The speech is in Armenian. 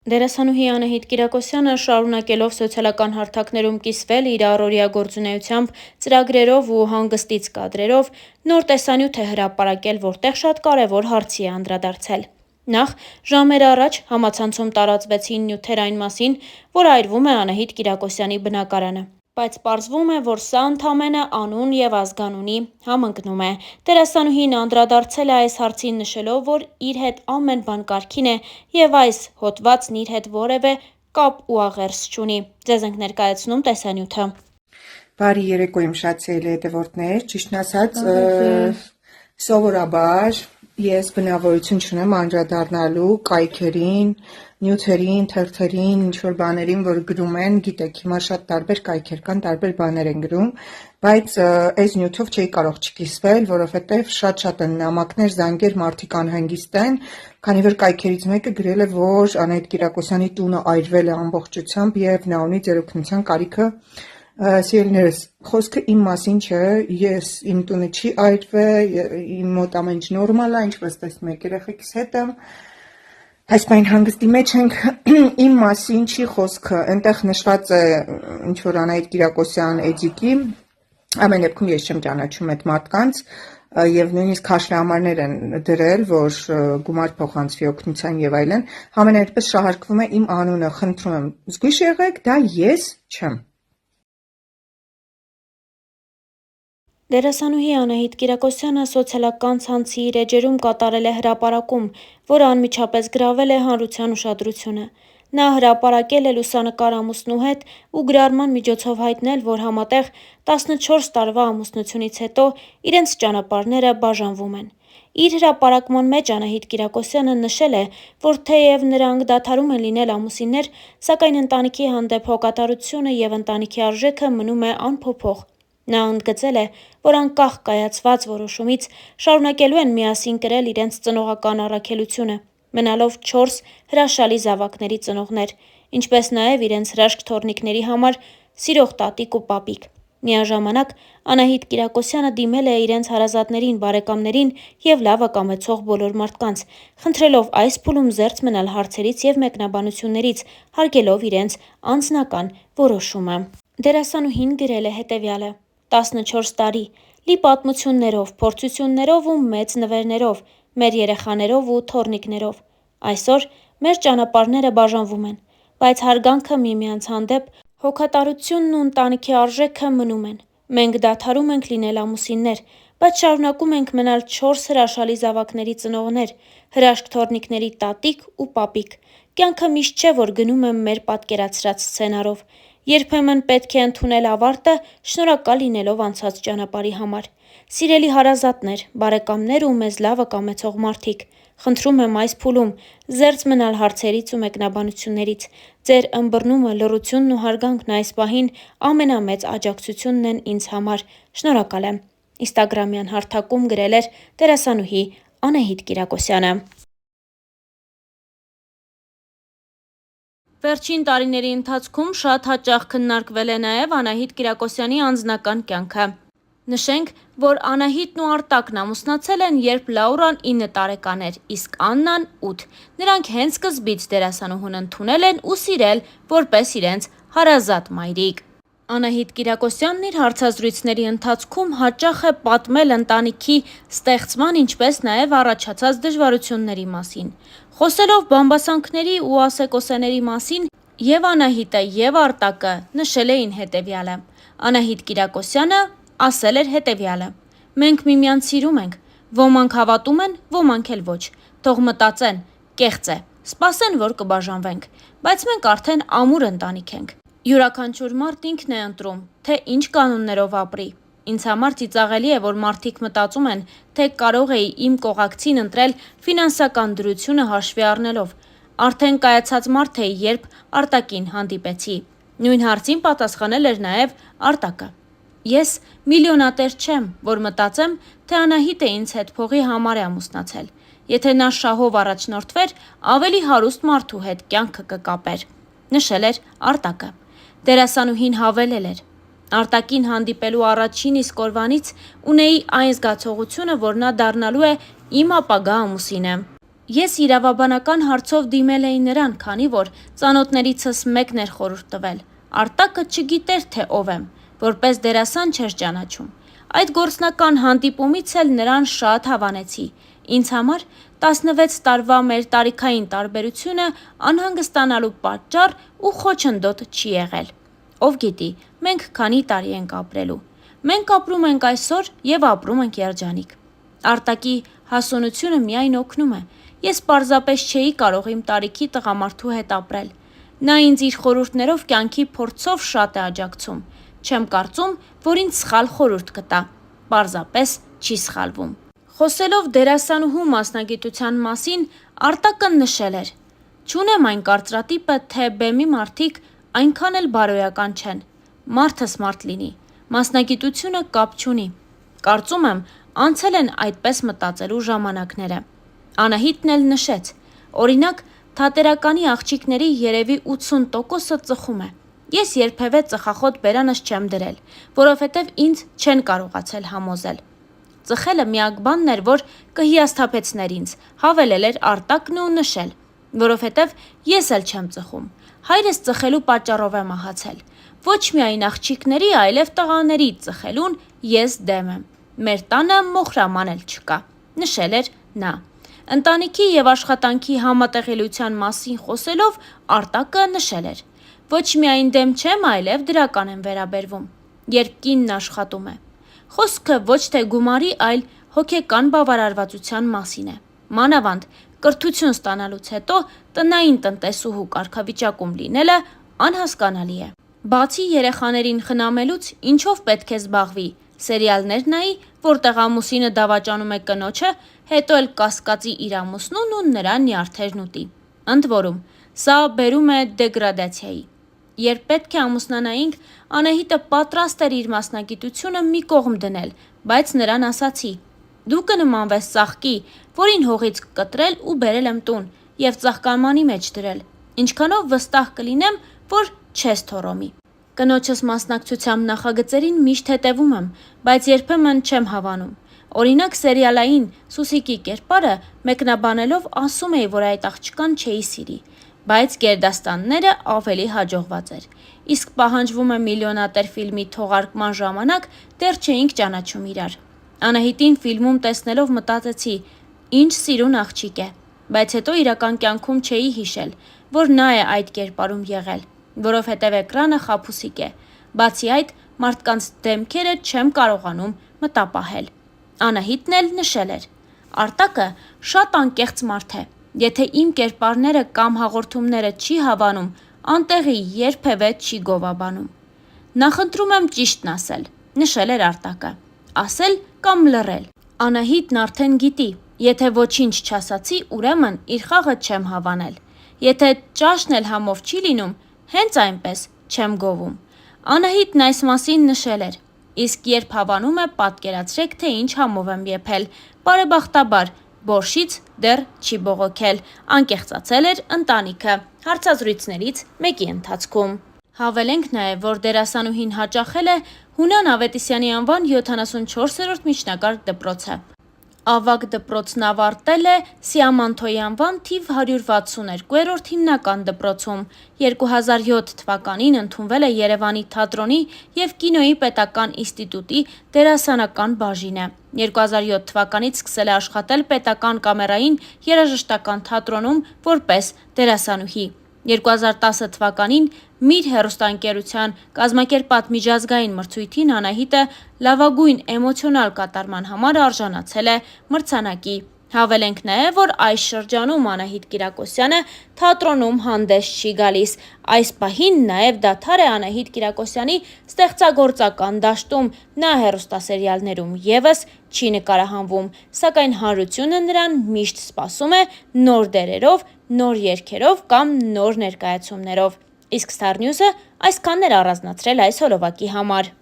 Դերասանուհի Անահիտ Կիրակոսյանը շարունակելով սոցիալական հարթակներում կիսվել իր առօրյա գործունեությամբ, ծրագրերով ու հանգստից կադրերով, նոր տեսանյութ է հրապարակել, որտեղ շատ կարևոր հարցի է անդրադարձել։ Նախ, ժամեր առաջ համացանցում տարածվեցին նյութեր այն մասին, որ այրվում է Անահիտ Կիրակոսյանի բնակարանը։ Բայց պարզվում է, որ սա ընդամենը անուն և ազգանունի համընկնում է։ Դերասանուհին անդրադարձել է այս հարցին նշելով, որ իր հետ ամեն բան կարգին է և այս հոդվածն իր հետ որևէ կապ ու աղերս չունի։ Ձեզ ենք ներկայացնում տեսանյութը։ Բարի երեկո իմ շատ սիրելի հետևորդներ, ճիշտն ասած, սովորաբար ես բնավորություն չունեմ անդրադառնալու կայքերին, նյութերին, թերթերին, ինչ-որ բաներին, որ գրում են, գիտեք, հիմա շատ տարբեր կայքեր կան, տարբեր բաներ են գրում, բայց այս նյութով չէի կարող չկիսվել, որովհետև շատ են նամակներ, զանգեր, մարդիկ անհանգիստ են, քանի որ կայքերից մեկը գրել է, որ Անահիտ Կիրակոսյանի տունը այրվել է ամբողջությամբ և նա ունի ձերօգնության կարիքը։ Սիրելիներս, խոսքը իմ մասին չէ, իմ տունը չի այրվել, իմ մոտ ամեն ինչ նորմալ է, ինչպես տեսնում եք, երեխեքիս հետ եմ, այսպայն հանգստի մեջ ենք, իմ մասին չի խոսքը, այնտեղ նշված է ինչ-որ Անահիտ Կիրակոսյան էջիկի, ամեն դեպքում ես չեմ ճանաչում այդ մարդկանց, և նույնիսկ հաշվեհամարներ են դրել, որ գումար փոխանցվի օգնության և այլն, համենայնպես շահարկվում է իմ անունը, խնդրում եմ, զգույշ եղեք, դա ես չեմ։ Դերասանուհի Անահիտ Կիրակոսյանը սոցիալական ցանցի իր էջերում կատարել է հրապարակում, որը անմիջապես գրավել է հանրության ուշադրությունը։ Նա հրապարակել է լուսանկար ամուսնու հետ ու գրառման միջոցով հայտնել, որ համատեղ 14 տարվա ամուսնությունից հետո իրենց ճանապարհները բաժանվում են։ Իր հրապարակման մեջ Անահիտ Կիրակոսյանը նշել է, որ թեև նրանք դադարում են լինել ամուսիններ, սակայն ընտանիքի հանդեպ հոգատարությունը և ընտանիքի արժեքը մնում է անփոփոխ։ Նա ընդգծել է, որ անկախ կայացված որոշումից շարունակելու են միասին կրել իրենց ծնողական առաքելությունը, մնալով 4 հրաշալի զավակների ծնողներ, ինչպես նաև իրենց հրաշք թոռնիկների համար սիրող տատիկ ու պապիկ։ Միաժամանակ Անահիտ Կիրակոսյանը դիմել է իրենց հարազատներին, բարեկամներին և լավը կամեցող բոլոր մարդկանց, խնդրելով այս փուլում զերծ մնալ հարցերից և մեկնաբանություններից, հարգելով իրենց անձնական որոշումը։ Դերասանուհին գրել է հետևյալը. 14 տարի, լի պատմություններով, փորձություններով ու մեծ նվերներով, մեր երեխաներով ու թոռնիկներով։ Այսօր մեր ճանապարհները բաժանվում են, բայց հարգանքը միմյանց հանդեպ, հոգատարությունն ու ընտանիքի արժեքը մնում են։ Մենք դադարում ենք լինել ամուսիններ, բայց շարունակում ենք մնալ 4 հրաշալի զավակների ծնողներ, հրաշք թոռնիկների տատիկ ու պապիկ։ Կյանքը միշտ չէ, որ գնում է մեր պատկերացրած սցենարով։ Երբեմն պետք է ընդունել ավարտը, շնորհակալ լինելով անցած ճանապարհի համար։ Սիրելի հարազատներ, բարեկամներ ու մեզ լավը կամեցող մարդիկ, խնդրում եմ այս փուլում զերծ մնալ հարցերից ու մեկնաբանություններից։ Ձեր ըմբռնումը, լռությունն ու հարգանքն այս պահին ամենամեծ աջակցությունն են ինձ համար։ Շնորհակալ եմ։ Ինստագրամյան հարթակում գրել էր դերասանուհի Անահիտ Կիրակոսյանը։ Վերջին տարիների ընթացքում շատ հաճախ քննարկվել է նաև Անահիտ Կիրակոսյանի անձնական կյանքը։ Նշենք, որ Անահիտն ու Արտակն ամուսնացել են, երբ Լաուրան 9 տարեկան էր, իսկ Աննան 8։ Նրանք հենց սկզբից դերասանուհուն ընդունել են ու սիրել որպես իրենց հարազատ մայրիկ։ Անահիտ Կիրակոսյանն իր հարցազրույցների ընթացքում հաճախ է պատմել ընտանիքի ստեղծման, ինչպես նաև առաջացած դժվարությունների մասին։ Խոսելով բամբասանքների ու ասեկոսեների մասին, և Անահիտը, և Արտակը նշել էին հետևյալը։ Անահիտ Կիրակոսյանը ասել էր հետևյալը. «Մենք միմյանց սիրում ենք, ոմանք հավատում են, ոմանք էլ ոչ, թող մտածեն, կեղծ է, սպասեն, որ կբաժանվենք, բայց մենք արդեն ամուր ընտանիք ենք։ Յուրաքանչյուր մարդ ինքն է ընտրում, թե ինչ կանոններով ապրի։ Ինձ համար ծիծաղելի է, որ մարդիկ մտածում են, թե կարող էի իմ կողակցին ընտրել ֆինանսական դրությունը հաշվի առնելով։ Արդեն կայացած մարդ էի, երբ Արտակին հանդիպեցի»։ Նույն հարցին պատասխանել էր նաև Արտակը. «Ես միլիոնատեր չեմ, որ մտածեմ, թե Անահիտը ինձ հետ փողի համար է ամուսնացել։ Եթե նա շահով առաջնորդվեր, ավելի հարուստ մարդու հետ կյանքը կկապեր», նշել էր Արտակը։ Դերասանուհին հավելել էր. «Արտակին հանդիպելու առաջին իսկ օրվանից ունեի այն զգացողությունը, որ նա դառնալու է իմ ապագա ամուսինը։ Ես իրավաբանական հարցով դիմել էի նրան, քանի որ ծանոթներիցս մեկն էր խորհուրդ տվել։ Արտակը չգիտեր, թե ով եմ, որպես դերասան չէր ճանաչում։ Այդ գործնական հանդիպումից էլ նրան շատ հավանեցի։ Ինձ համար 16 տարվա մեր տարիքային տարբերությունը անհանգստանալու պատճառ ու խոչընդոտ չի եղել։ Ով գիտի, մենք քանի տարի ենք ապրելու։ Մենք ապրում ենք այսօր և ապրում ենք երջանիկ։ Արտակի հասունությունը միայն օգնում է։ Ես պարզապես չէի կարող իմ տարիքի տղամարդու հետ ապրել։ Նա ինձ իր խորհուրդներով կյանքի փորձով շատ է աջակցում։ Չեմ կարծում, որ ինձ սխալ խորհուրդ կտա։ Պարզապես չի սխալվում։ Խոսելով դերասանուհու մասնագիտության մասին, Արտակը նշել էր. «Չունեմ այն կարծրատիպը, թե բեմի մարդիկ այնքան էլ բարոյական չեն։ Մարդս մարդ լինի։ Մասնագիտությունը կապ չունի։ Կարծում եմ, անցել են այդպես մտածելու ժամանակները»։ Անահիտն էլ նշեց. «Օրինակ, թատերականի աղջիկների երևի 80%-ը ծխում է։ Ես երբևէ ծխախոտ բերանս չեմ դրել, որովհետև ինձ չեն կարողացել համոզել։ Ծխելը միակ բանն էր, որ կհիասթափեցներ ինձ», հավելել էր Արտակն ու նշել. «Որովհետև ես էլ չեմ ծխում։ Հայրս ծխելու պատճառով է մահացել։ Ոչ միայն աղջիկների, այլև տղաների ծխելուն ես դեմ եմ։ Մեր տանը մոխրաման էլ չկա», նշել էր նա։ Ընտանիքի և աշխատանքի համատեղելիության մասին խոսելով Արտակը նշել էր. «Ոչ միայն դեմ չեմ, այլև դրական եմ վերաբերվում, երբ կինն աշխատում է։ Խոսքը ոչ թե գումարի, այլ հոգեկան բավարարվածության մասին է։ Մանավանդ կրթություն ստանալուց հետո տնային տնտեսուհու կարգավիճակում լինելը անհասկանալի է։ Բացի երեխաներին խնամելուց, ինչով պետք է զբաղվի, սերիալներ նայի, որտեղ ամուսինը դավաճանում է կնոջը, հետո էլ կասկածի իր ամուսնուն ու նրա նյարդերն ուտի։ Ընդ որում, սա բերում է դեգրադացիայի։ Երբ պետք է ամուսնանայինք, Անահիտը պատրաստ էր իր մասնագիտությունը մի կողմ դնել, բայց նրան ասացի. «Դու կնմանվես ծաղկի, որին հողից կտրել ու բերել եմ տուն և ծաղկամանի մեջ դրել, ինչքանով վստահ կլինեմ, որ չես թոռոմի։ Կնոջս մասնակցությամբ նախագծերին միշտ հետևում եմ, բայց երբեմն չեմ հավանում։ Օրինակ սերիալային Սուսիկի կերպարը մեկնաբանելով ասում էի, որ այդ աղջկան չէի սիրի, բայց գերդաստանները ավելի հաջողված էր։ Իսկ պահանջվում է միլիոնատեր ֆիլմի թողարկման ժամանակ դեռ չէինք ճանաչում իրար։ Անահիտին ֆիլմում տեսնելով մտածեցի՝ ինչ սիրուն աղջիկ է, բայց հետո իրական կյանքում չէի հիշել, որ նա է այդ կերպարում եղել, որովհետև էկրանը խաբուսիկ է։ Բացի այդ, մարդկանց դեմքերը չեմ կարողանում մտապահել»։ Անահիտն էլ նշել էր. «Արտակը շատ անկեղծ մարդ է։ Եթե իմ կերպարները կամ հաղորդումները չի հավանում, անտեղի երբևէ չի գովաբանում։ Նախընտրում եմ ճիշտն ասել», նշել էր Արտակը։ Ասել կամ լռել։ Անահիտն արդեն գիտի, եթե ոչինչ չասացի, ուրեմն իր խաղը չեմ հավանել։ Եթե ճաշն էլ համով չի լինում, հենց այնպես չեմ գովում։ Անահիտն այս մասին նշել էր. «Իսկ երբ հավանում է, պատկերացրեք, թե ինչ համով եմ եփել։ Բարեբախտաբար, բորշից դեռ չի բողոքել», անկեղծացել էր ընտանիքը հարցազրույցներից մեկի ընթացքում։ Հավելենք նաև, որ դերասանուհին հաճախել է Հունան Ավետիսյանի անվան 74-րդ միջնակարգ դպրոցը։ Ավագ դպրոցն ավարտել է Սիամանթոյի անվան թիվ 162-րդ հիմնական դպրոցում։ 2007 թվականին ընդունվել է Երևանի թատրոնի և կինոյի պետական ինստիտուտի դերասանական բաժինը։ 2007 թվականից սկսել է աշխատել պետական կամերային երաժշտական թատրոնում որպես դերասանուհի։ 2010 թվականին «Միր» հեռուստաընկերության կազմակերպած միջազգային մրցույթին Անահիտը լավագույն էմոցիոնալ կատարման համար արժանացել է մրցանակի։ Հավելենք նաև, որ այս շրջանում Անահիտ Կիրակոսյանը թատրոնում հանդես չի գալիս։ Այս պահին նաև դադար է Անահիտ Կիրակոսյանի ստեղծագործական դաշտում, նա հեռուստասերիալներում ևս չի նկարահանվում, սակայն հանրությունը նրան միշտ սպասում է նոր դերերով, նոր երգերով կամ նոր ներկայացումներով։ Իսկ Star News-ը այսքանն էր առանձնացրել այս օրովակի համար։